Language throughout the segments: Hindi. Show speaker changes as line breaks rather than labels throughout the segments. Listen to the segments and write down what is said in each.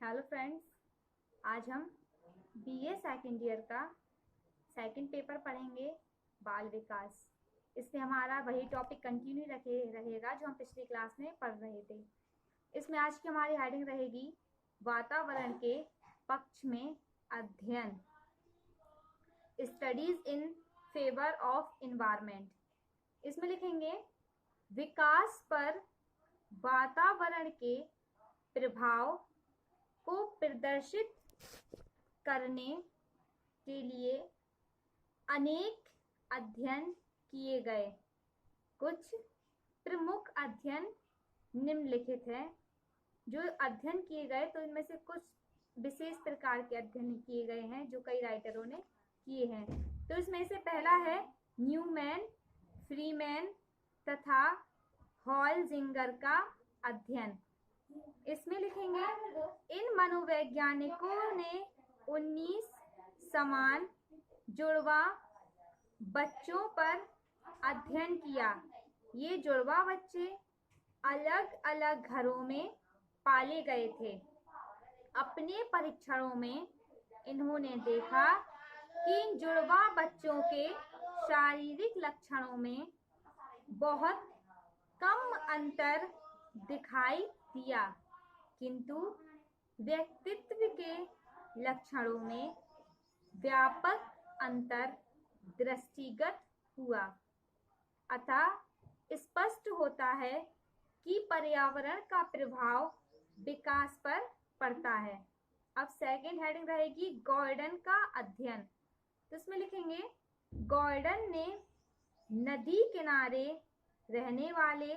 हेलो फ्रेंड्स, आज हम बीए सेकेंड ईयर का सेकंड पेपर पढ़ेंगे, बाल विकास। इसमें हमारा वही टॉपिक कंटिन्यू रहेगा जो हम पिछली क्लास में पढ़ रहे थे। इसमें आज की हमारी हेडिंग रहेगी वातावरण के पक्ष में अध्ययन, studies in favour of environment. इसमें लिखेंगे विकास पर वातावरण के प्रभाव को प्रदर्शित करने के लिए अनेक अध्ययन किए गए। कुछ प्रमुख अध्ययन निम्नलिखित हैं। जो अध्ययन किए गए तो इनमें से कुछ विशेष प्रकार के अध्ययन किए गए हैं जो कई राइटरों ने किए हैं। तो इसमें से पहला है न्यूमैन, फ्रीमैन तथा हॉलजिंगर का अध्ययन। इसमें लिखेंगे इन मनोवैज्ञानिकों ने 19 समान जुड़वा बच्चों पर अध्ययन किया। ये जुड़वा बच्चे अलग अलग घरों में पाले गए थे। अपने परीक्षणों में इन्होंने देखा कि इन जुड़वा बच्चों के शारीरिक लक्षणों में बहुत कम अंतर दिखाई दिया, किंतु व्यक्तित्व के लक्षणों में व्यापक अंतर दृष्टिगत हुआ। अतः स्पष्ट होता है कि पर्यावरण का प्रभाव विकास पर पड़ता है। अब सेकंड हेडिंग रहेगी गॉर्डन का अध्ययन। तो इसमें लिखेंगे गॉर्डन ने नदी किनारे रहने वाले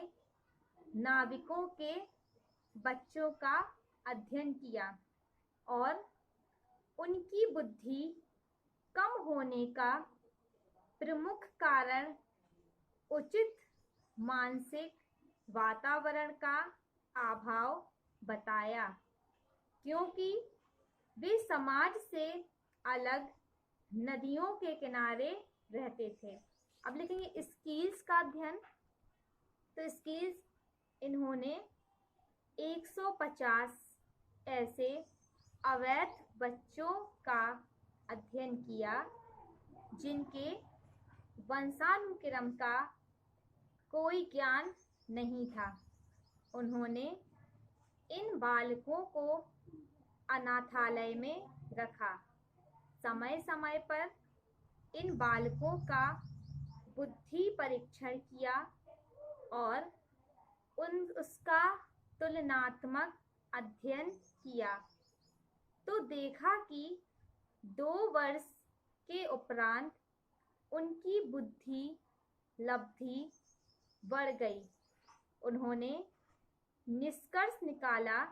नाविकों के बच्चों का अध्ययन किया और उनकी बुद्धि कम होने का प्रमुख कारण उचित मानसिक वातावरण का अभाव बताया, क्योंकि वे समाज से अलग नदियों के किनारे रहते थे। अब लिखेंगे स्किल्स का अध्ययन। तो स्किल्स इन्होंने 150 ऐसे अवैध बच्चों का अध्ययन किया जिनके वंशानुक्रम का कोई ज्ञान नहीं था। उन्होंने इन बालकों को अनाथालय में रखा। समय समय पर इन बालकों का बुद्धि परीक्षण किया और उसका तुलनात्मक अध्ययन किया, तो देखा कि 2 वर्ष के उपरांत उनकी बुद्धि लब्धि बढ़ गई। उन्होंने निष्कर्ष निकाला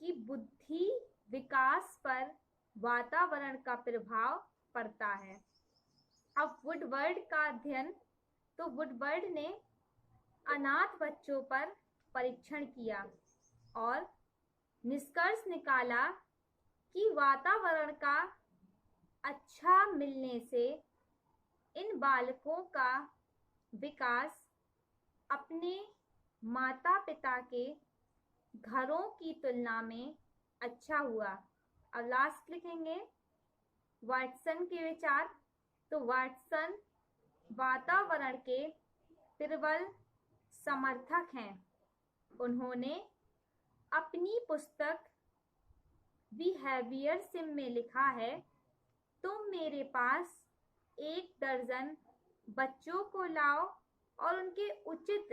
कि बुद्धि विकास पर वातावरण का प्रभाव पड़ता है। अब वुडवर्ड का अध्ययन। तो वुडवर्ड ने अनाथ बच्चों पर परीक्षण किया और निष्कर्ष निकाला कि वातावरण का अच्छा मिलने से इन बालकों का विकास अपने माता पिता के घरों की तुलना में अच्छा हुआ। अब लास्ट लिखेंगे वाटसन के विचार। तो वाटसन वातावरण के प्रबल समर्थक हैं। उन्होंने अपनी पुस्तक बिहेवियरिज्म में लिखा है, तुम मेरे पास 1 दर्जन बच्चों को लाओ और उनके उचित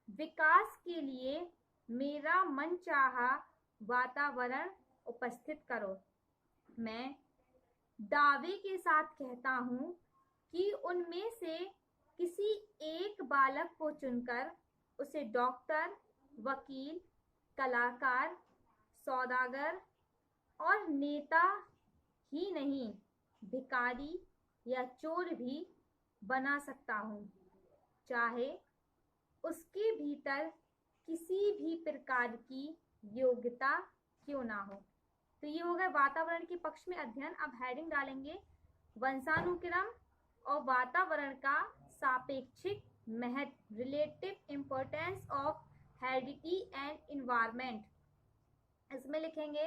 विकास के लिए मेरा मनचाहा वातावरण उपस्थित करो। मैं दावे के साथ कहता हूँ कि उनमें से किसी एक बालक को चुनकर उसे डॉक्टर, वकील, कलाकार, सौदागर और नेता ही नहीं, भिखारी या चोर भी बना सकता हूँ, चाहे उसके भीतर किसी भी प्रकार की योग्यता क्यों ना हो। तो ये हो गया वातावरण के पक्ष में अध्ययन। अब हेडिंग डालेंगे वंशानुक्रम और वातावरण का सापेक्षिक महत्व, relative importance of heredity and environment. इसमें लिखेंगे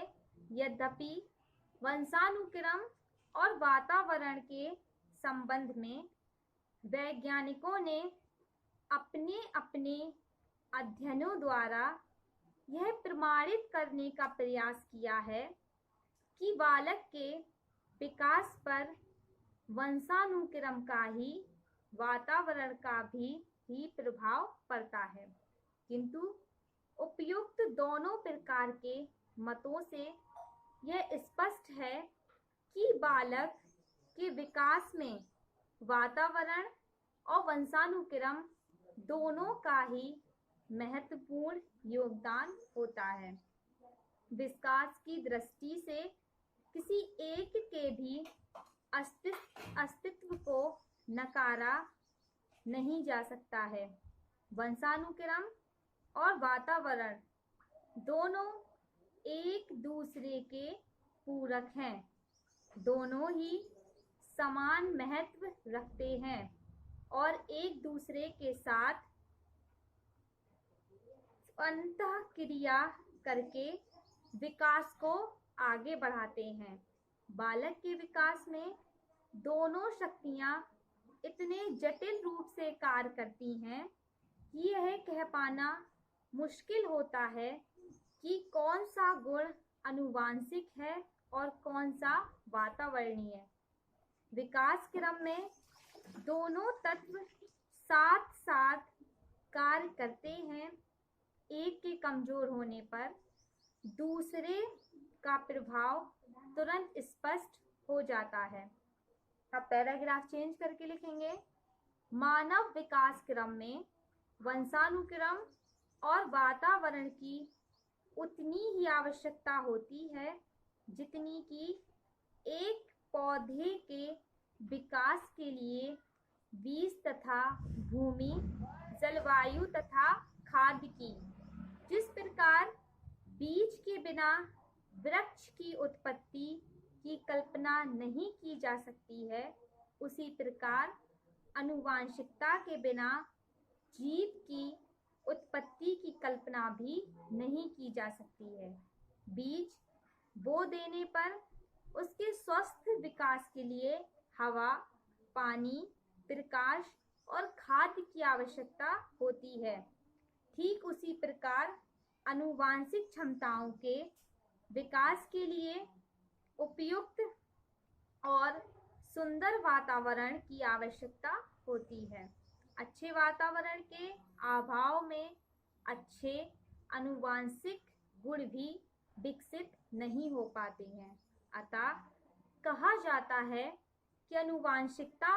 यद्यपि वंशानुक्रम और वातावरण के संबंध में वैज्ञानिकों ने अपने अपने अध्ययनों द्वारा यह प्रमाणित करने का प्रयास किया है कि बालक के विकास पर वंशानुक्रम का ही वातावरण का भी प्रभाव पड़ता है, किंतु उपयुक्त दोनों प्रकार के मतों से यह स्पष्ट है कि बालक के विकास में वातावरण और वंशानुक्रम दोनों का ही महत्वपूर्ण योगदान होता है। विकास की दृष्टि से किसी एक के भी अस्तित्व को नकारा नहीं जा सकता है। वंशानुक्रम और वातावरण दोनों एक दूसरे के पूरक हैं, दोनों ही समान महत्व रखते हैं और एक दूसरे के साथ अंतःक्रिया करके विकास को आगे बढ़ाते हैं। बालक के विकास में दोनों शक्तियां इतने जटिल रूप से कार्य करती हैं कि यह कह पाना मुश्किल होता है कि कौन सा गुण आनुवांशिक है और कौन सा वातावरणीय। विकास क्रम में दोनों तत्व साथ साथ कार्य करते हैं। एक के कमजोर होने पर दूसरे का प्रभाव तुरंत स्पष्ट हो जाता है। अब पैराग्राफ चेंज करके लिखेंगे, मानव विकास क्रम में वंशानुक्रम और वातावरण की उतनी ही आवश्यकता होती है जितनी कि एक पौधे के विकास के लिए बीज तथा भूमि, जलवायु तथा खाद्य की। जिस प्रकार बीज के बिना वृक्ष की उत्पत्ति की कल्पना नहीं की जा सकती है, उसी प्रकार आनुवांशिकता के बिना जीव की उत्पत्ति की कल्पना भी नहीं की जा सकती है। बीज बो देने पर उसके स्वस्थ विकास के लिए हवा, पानी, प्रकाश और खाद्य की आवश्यकता होती है। ठीक उसी प्रकार आनुवांशिक क्षमताओं के विकास के लिए उपयुक्त और सुंदर वातावरण की आवश्यकता होती है। अच्छे वातावरण के अभाव में अच्छे आनुवांशिक गुण भी विकसित नहीं हो पाते हैं। अतः कहा जाता है कि आनुवांशिकता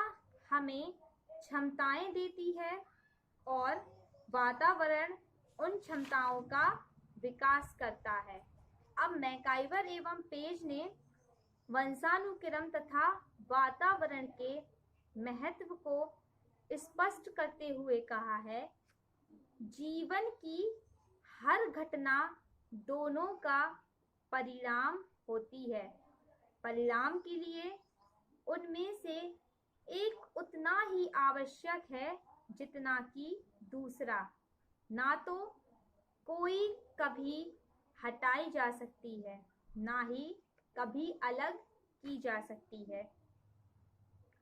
हमें क्षमताएं देती है और वातावरण उन क्षमताओं का विकास करता है। अब मैकाइवर एवं पेज ने वंशानुक्रम तथा वातावरण के महत्व को स्पष्ट करते हुए कहा है, जीवन की हर घटना दोनों का परिणाम होती है। परिणाम के लिए उनमें से एक उतना ही आवश्यक है जितना कि दूसरा। ना तो कोई कभी हटाई जा सकती है, ना ही कभी अलग की जा सकती है।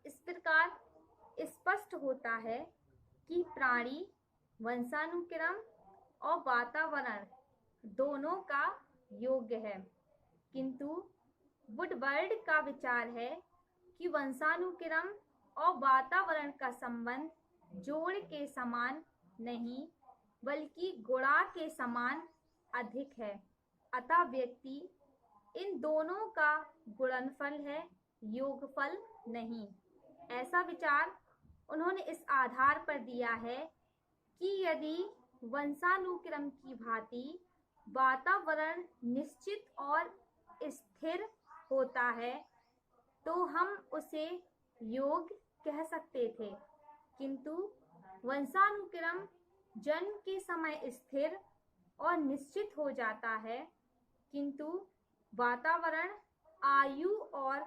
इस प्रकार स्पष्ट होता है कि प्राणी वंशानुक्रम और वातावरण दोनों का योग्य है, किंतु वुडवर्ड का विचार है कि वंशानुक्रम और वातावरण का संबंध जोड़ के समान नहीं बल्कि गुणा के समान अधिक है। अतः व्यक्ति इन दोनों का गुणनफल है, योगफल नहीं। ऐसा विचार उन्होंने इस आधार पर दिया है कि यदि वंशानुक्रम की भांति वातावरण निश्चित और स्थिर होता है तो हम उसे योग कह सकते थे, किंतु वंशानुक्रम जन्म के समय स्थिर और निश्चित हो जाता है, किंतु वातावरण आयु और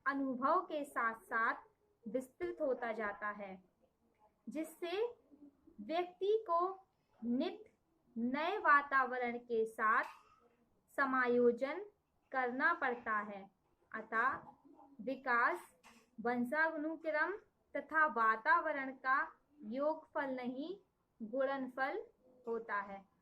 अनुभव के साथ साथ विस्तृत होता जाता है, जिससे व्यक्ति को नित्य नए वातावरण के साथ समायोजन करना पड़ता है। अतः विकास वंशानुक्रम तथा वातावरण का योगफल नहीं, गुणनफल होता है।